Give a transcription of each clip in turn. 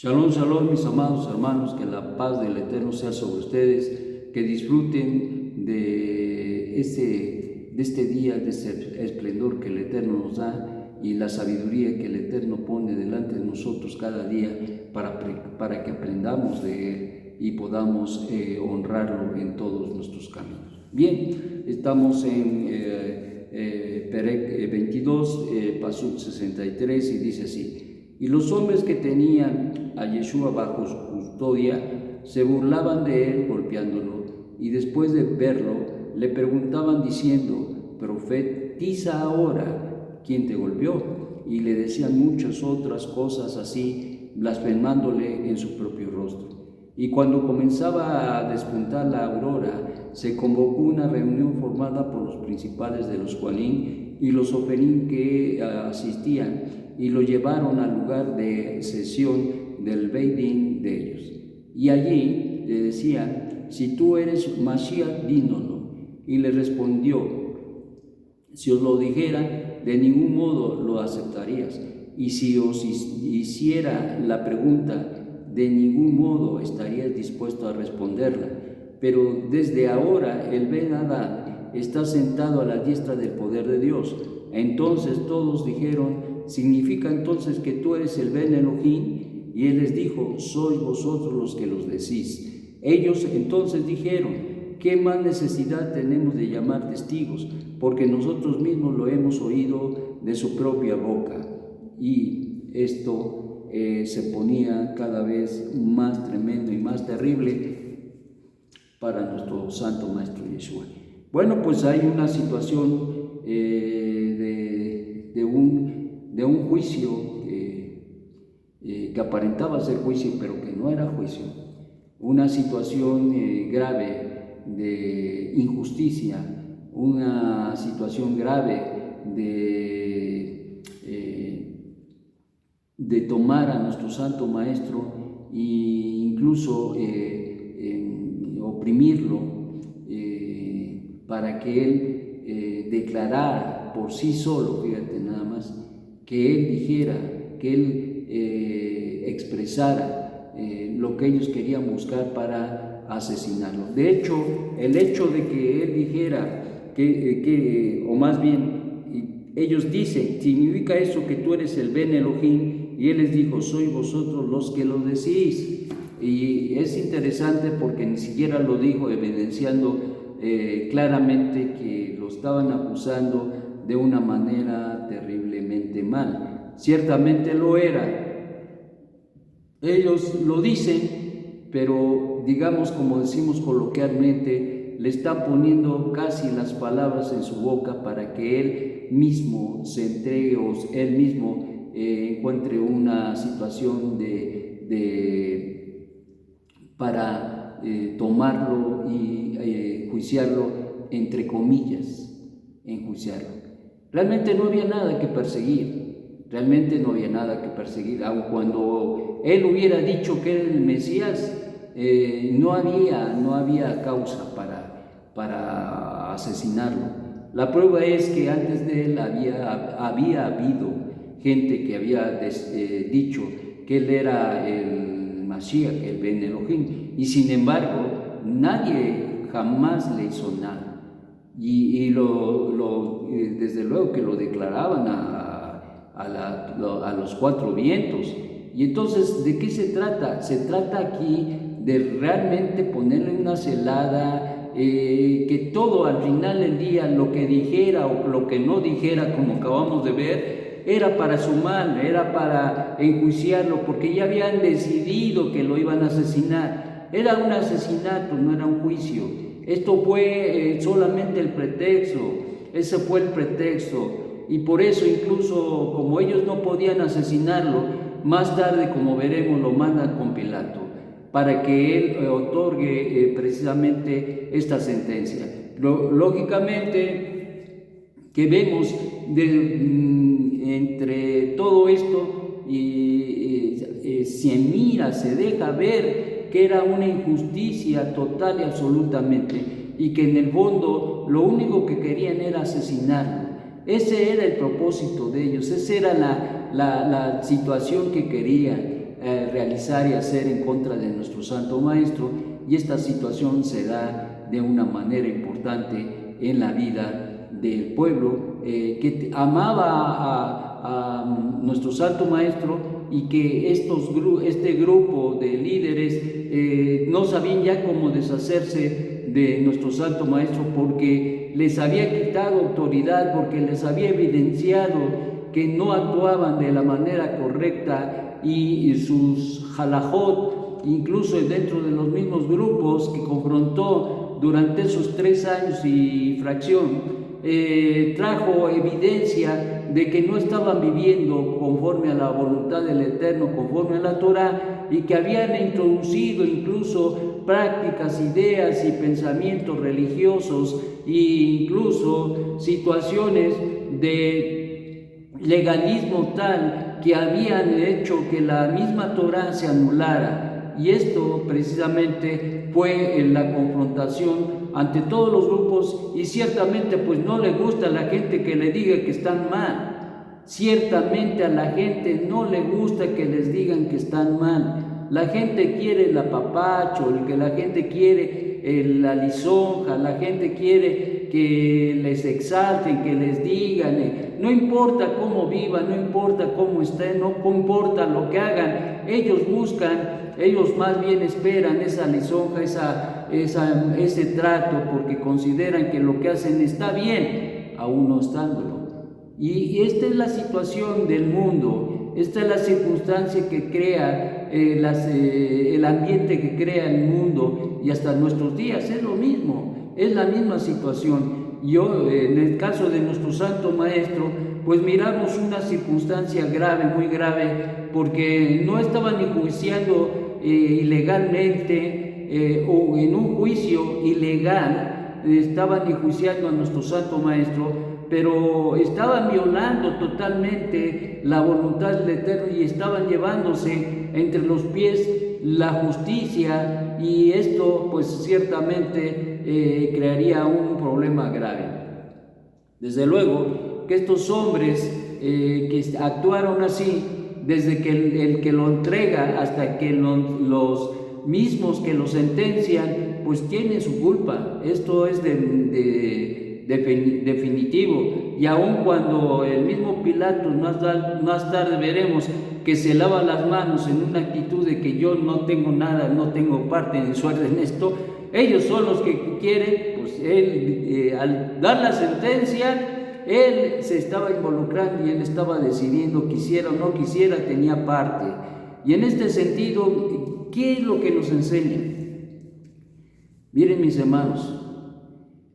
Shalom, shalom, mis amados hermanos, que la paz del Eterno sea sobre ustedes, que disfruten de este día, de ese esplendor que el Eterno nos da y la sabiduría que el Eterno pone delante de nosotros cada día para que aprendamos de Él y podamos honrarlo en todos nuestros caminos. Bien, estamos en Perec 22, Pasuk 63 y dice así: y los hombres que tenían a Yeshua bajo su custodia se burlaban de él golpeándolo, y después de verlo le preguntaban diciendo: profetiza ahora, ¿quién te golpeó? Y le decían muchas otras cosas así, blasfemándole en su propio rostro. Y cuando comenzaba a despuntar la aurora, se convocó una reunión formada por los principales de los Juanín y los Oferín que asistían, y lo llevaron al lugar de sesión del Beidín de ellos. Y allí le decían: si tú eres Mashiach, dínoslo. Y le respondió: si os lo dijera, de ningún modo lo aceptarías. Y si os hiciera la pregunta, de ningún modo estarías dispuesto a responderla. Pero desde ahora el Ben Adad está sentado a la diestra del poder de Dios. Entonces todos dijeron: ¿significa entonces que tú eres el Ben Elohim? Y él les dijo: sois vosotros los que los decís. Ellos entonces dijeron: ¿qué más necesidad tenemos de llamar testigos? Porque nosotros mismos lo hemos oído de su propia boca. Y esto se ponía cada vez más tremendo y más terrible para nuestro Santo Maestro Yeshua. Bueno, pues hay una situación de un juicio que aparentaba ser juicio, pero que no era juicio. Una situación grave de injusticia, una situación grave de tomar a nuestro Santo Maestro e incluso oprimirlo para que él declarara por sí solo, fíjate nada más, que él dijera, que él expresara lo que ellos querían buscar para asesinarlo. De hecho, el hecho de que él dijera o más bien, ellos dicen: significa eso que tú eres el Ben Elohim, y él les dijo: sois vosotros los que lo decís. Y es interesante porque ni siquiera lo dijo evidenciando claramente que lo estaban acusando de una manera terriblemente mal. Ciertamente lo era. Ellos lo dicen, pero digamos, como decimos coloquialmente, le están poniendo casi las palabras en su boca para que él mismo se entregue o él mismo encuentre una situación para tomarlo y juiciarlo, entre comillas, enjuiciarlo. Realmente no había nada que perseguir, aun cuando él hubiera dicho que era el Mesías, no había causa para asesinarlo. La prueba es que antes de él había habido gente que había dicho que él era el Mashiach, el Ben Elohim, y sin embargo nadie jamás le hizo nada. Y desde luego que lo declaraban a los cuatro vientos. Y entonces, ¿de qué se trata? Se trata aquí de realmente ponerle una celada, que todo al final del día, lo que dijera o lo que no dijera, como acabamos de ver, era para su mal, era para enjuiciarlo, porque ya habían decidido que lo iban a asesinar. Era un asesinato, no era un juicio. Esto fue solamente el pretexto, ese fue el pretexto, y por eso incluso como ellos no podían asesinarlo, más tarde, como veremos, lo mandan con Pilato para que él otorgue precisamente esta sentencia. Lógicamente que vemos entre todo esto se mira, se deja ver que era una injusticia total y absolutamente, y que en el fondo lo único que querían era asesinarlo. Ese era el propósito de ellos, esa era la situación que querían. realizar y hacer en contra de nuestro Santo Maestro, y esta situación se da de una manera importante en la vida del pueblo que amaba a nuestro Santo Maestro, y que este grupo de líderes no sabían ya cómo deshacerse de nuestro Santo Maestro, porque les había quitado autoridad, porque les había evidenciado que no actuaban de la manera correcta, y sus halajot, incluso dentro de los mismos grupos que confrontó durante esos 3 años y fracción, trajo evidencia de que no estaban viviendo conforme a la voluntad del Eterno, conforme a la Torah, y que habían introducido incluso prácticas, ideas y pensamientos religiosos, e incluso situaciones de legalismo tal que habían hecho que la misma Torah se anulara. Y esto precisamente fue en la confrontación ante todos los grupos, y ciertamente pues no le gusta a la gente que le diga que están mal. Ciertamente a la gente no le gusta que les digan que están mal. La gente quiere el apapacho, la gente quiere la lisonja, la gente quiere que les exalten, que les digan, no importa cómo vivan, no importa cómo estén, no importa lo que hagan, ellos buscan, ellos más bien esperan esa lisonja, ese trato, porque consideran que lo que hacen está bien, aún no estándolo. Y esta es la situación del mundo, esta es la circunstancia que crea, el ambiente que crea el mundo, y hasta nuestros días es lo mismo, es la misma situación. Yo, en el caso de nuestro Santo Maestro, pues miramos una circunstancia grave, muy grave, porque no estaban enjuiciando ilegalmente o en un juicio ilegal, estaban enjuiciando a nuestro Santo Maestro, pero estaban violando totalmente la voluntad del Eterno, y estaban llevándose entre los pies la justicia, y esto pues ciertamente crearía un problema grave. Desde luego que estos hombres que actuaron así, desde que el que lo entrega hasta que los mismos que lo sentencian, pues tienen su culpa. Esto es definitivo. Y aun cuando el mismo Pilato más tarde veremos que se lava las manos en una actitud de que yo no tengo nada, no tengo parte ni suerte en esto, ellos son los que quieren, pues él al dar la sentencia, él se estaba involucrando y él estaba decidiendo, quisiera o no quisiera, tenía parte. Y en este sentido, ¿qué es lo que nos enseña? Miren, mis hermanos,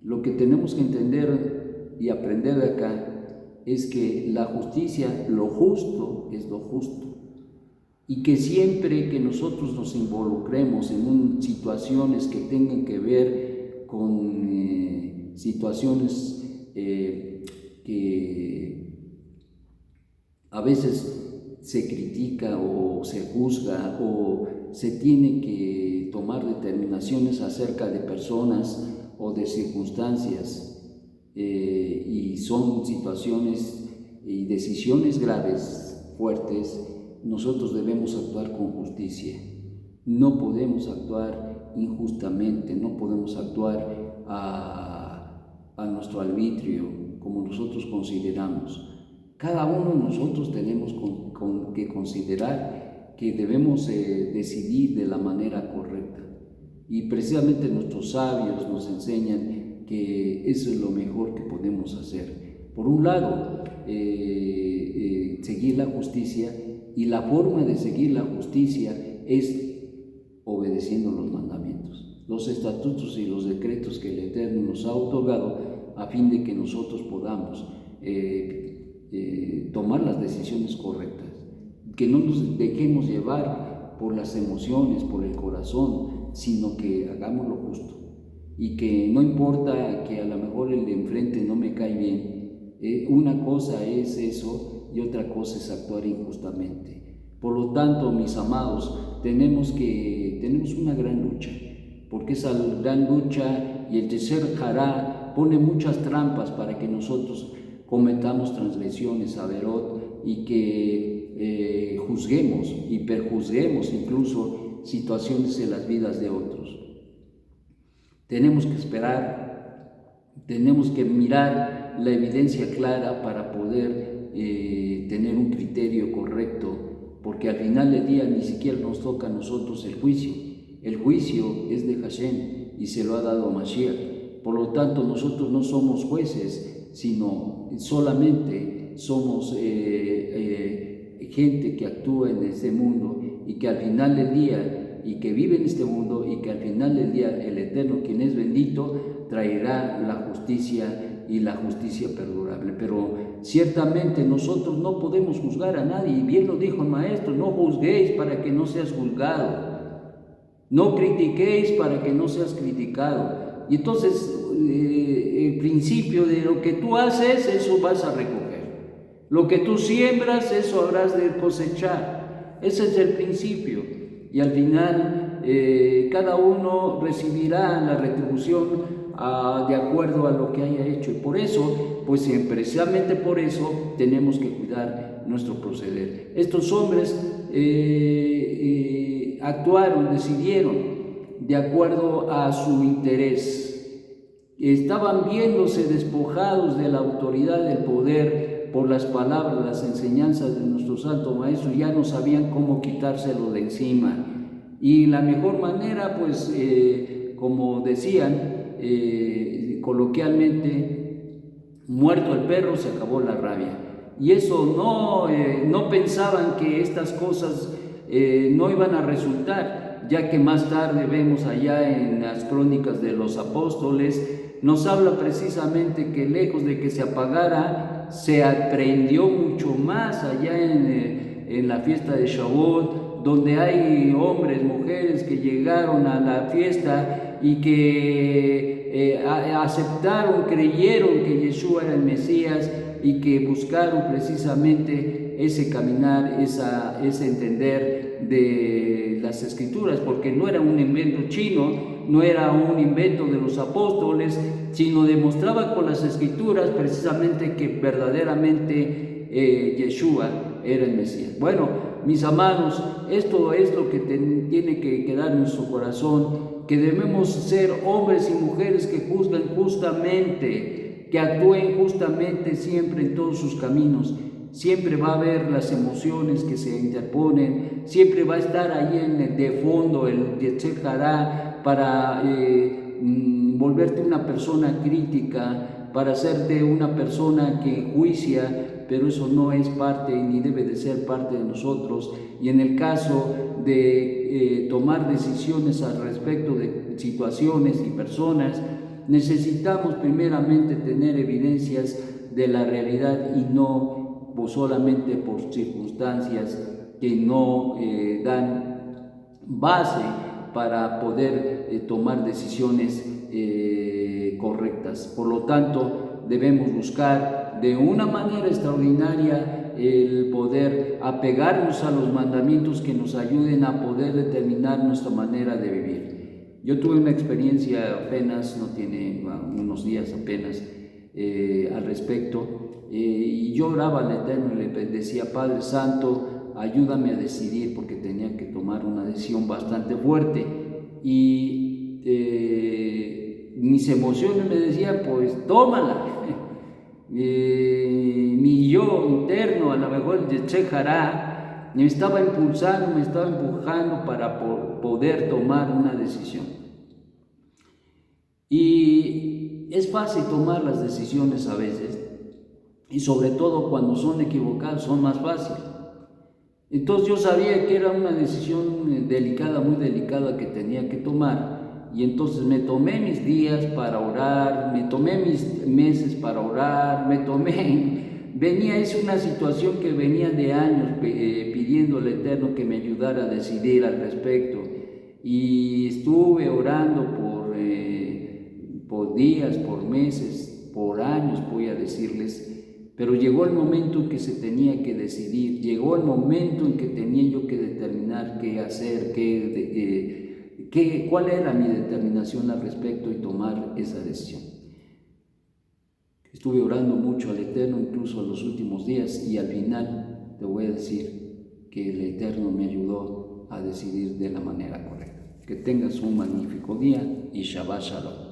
lo que tenemos que entender y aprender de acá es que la justicia, lo justo es lo justo, y que siempre que nosotros nos involucremos en situaciones que tengan que ver con situaciones que a veces se critica o se juzga o se tiene que tomar determinaciones acerca de personas o de circunstancias, y son situaciones y decisiones graves, fuertes, nosotros debemos actuar con justicia. No podemos actuar injustamente, no podemos actuar a nuestro arbitrio, como nosotros consideramos. Cada uno de nosotros tenemos que considerar que debemos decidir de la manera correcta. Y precisamente nuestros sabios nos enseñan que eso es lo mejor que podemos hacer. Por un lado, seguir la justicia, y la forma de seguir la justicia es obedeciendo los mandamientos, los estatutos y los decretos que el Eterno nos ha otorgado, a fin de que nosotros podamos tomar las decisiones correctas, que no nos dejemos llevar por las emociones, por el corazón, sino que hagamos lo justo, y que no importa que a lo mejor el de enfrente no me cae bien, una cosa es eso y otra cosa es actuar injustamente. Por lo tanto, mis amados, tenemos una gran lucha, porque esa gran lucha y el Yetzer Hará pone muchas trampas para que nosotros cometamos transgresiones, averot, y que juzguemos y perjuzguemos incluso situaciones en las vidas de otros. Tenemos que esperar, tenemos que mirar la evidencia clara para poder tener un criterio correcto, porque al final del día ni siquiera nos toca a nosotros el juicio. El juicio es de Hashem y se lo ha dado a Mashiach. Por lo tanto, nosotros no somos jueces, sino solamente somos gente que actúa en este mundo y que al final del día, y que vive en este mundo, y que al final del día el Eterno, quien es bendito, traerá la justicia y la justicia perdurable. Pero ciertamente nosotros no podemos juzgar a nadie, y bien lo dijo el Maestro: no juzguéis para que no seas juzgado, no critiquéis para que no seas criticado. Y entonces el principio de lo que tú haces, eso vas a recoger. Lo que tú siembras, eso habrás de cosechar. Ese es el principio. Y al final cada uno recibirá la retribución de acuerdo a lo que haya hecho. Y por eso, pues precisamente por eso, tenemos que cuidar nuestro proceder. Estos hombres actuaron, decidieron de acuerdo a su interés. Estaban viéndose despojados de la autoridad, del poder, por las palabras, las enseñanzas de nuestro Santo Maestro. Ya no sabían cómo quitárselo de encima. Y la mejor manera, pues, como decían coloquialmente, muerto el perro, se acabó la rabia. Y eso no pensaban que estas cosas no iban a resultar, ya que más tarde vemos allá en las crónicas de los apóstoles, nos habla precisamente que lejos de que se apagara, se aprendió mucho más allá en la fiesta de Shavuot, donde hay hombres, mujeres que llegaron a la fiesta y que aceptaron, creyeron que Yeshua era el Mesías, y que buscaron precisamente ese caminar, ese entender de las Escrituras, porque no era un invento chino, no era un invento de los apóstoles, sino demostraba con las Escrituras precisamente que verdaderamente Yeshua era el Mesías. Bueno, mis amados, esto es lo que tiene que quedar en nuestro corazón, que debemos ser hombres y mujeres que juzgan justamente, que actúen justamente siempre en todos sus caminos. Siempre va a haber las emociones que se interponen, siempre va a estar ahí de fondo el Yetzer Hará para volverte una persona crítica, para hacerte una persona que enjuicia, pero eso no es parte ni debe de ser parte de nosotros. Y en el caso de tomar decisiones al respecto de situaciones y personas, necesitamos primeramente tener evidencias de la realidad y no solamente por circunstancias que no dan base para poder tomar decisiones correctas. Por lo tanto, debemos buscar de una manera extraordinaria el poder apegarnos a los mandamientos que nos ayuden a poder determinar nuestra manera de vivir. Yo tuve una experiencia apenas, no tiene unos días apenas, al respecto, y yo oraba al Eterno y le decía: Padre Santo, ayúdame a decidir, porque tenía que tomar una decisión bastante fuerte, y mis emociones me decían: pues tómala. Mi yo interno, a lo mejor el Yetzer Hará, me estaba impulsando, me estaba empujando para poder tomar una decisión. Y es fácil tomar las decisiones a veces, y sobre todo cuando son equivocadas, son más fáciles. Entonces yo sabía que era una decisión delicada, muy delicada, que tenía que tomar, y entonces me tomé mis días para orar, me tomé mis meses para orar, es una situación que venía de años pidiendo al Eterno que me ayudara a decidir al respecto, y estuve orando por días, por meses, por años, voy a decirles, pero llegó el momento en que se tenía que decidir, llegó el momento en que tenía yo que determinar qué hacer, cuál era mi determinación al respecto, y tomar esa decisión. Estuve orando mucho al Eterno, incluso en los últimos días, y al final, te voy a decir, que el Eterno me ayudó a decidir de la manera correcta. Que tengas un magnífico día y Shabbat Shalom.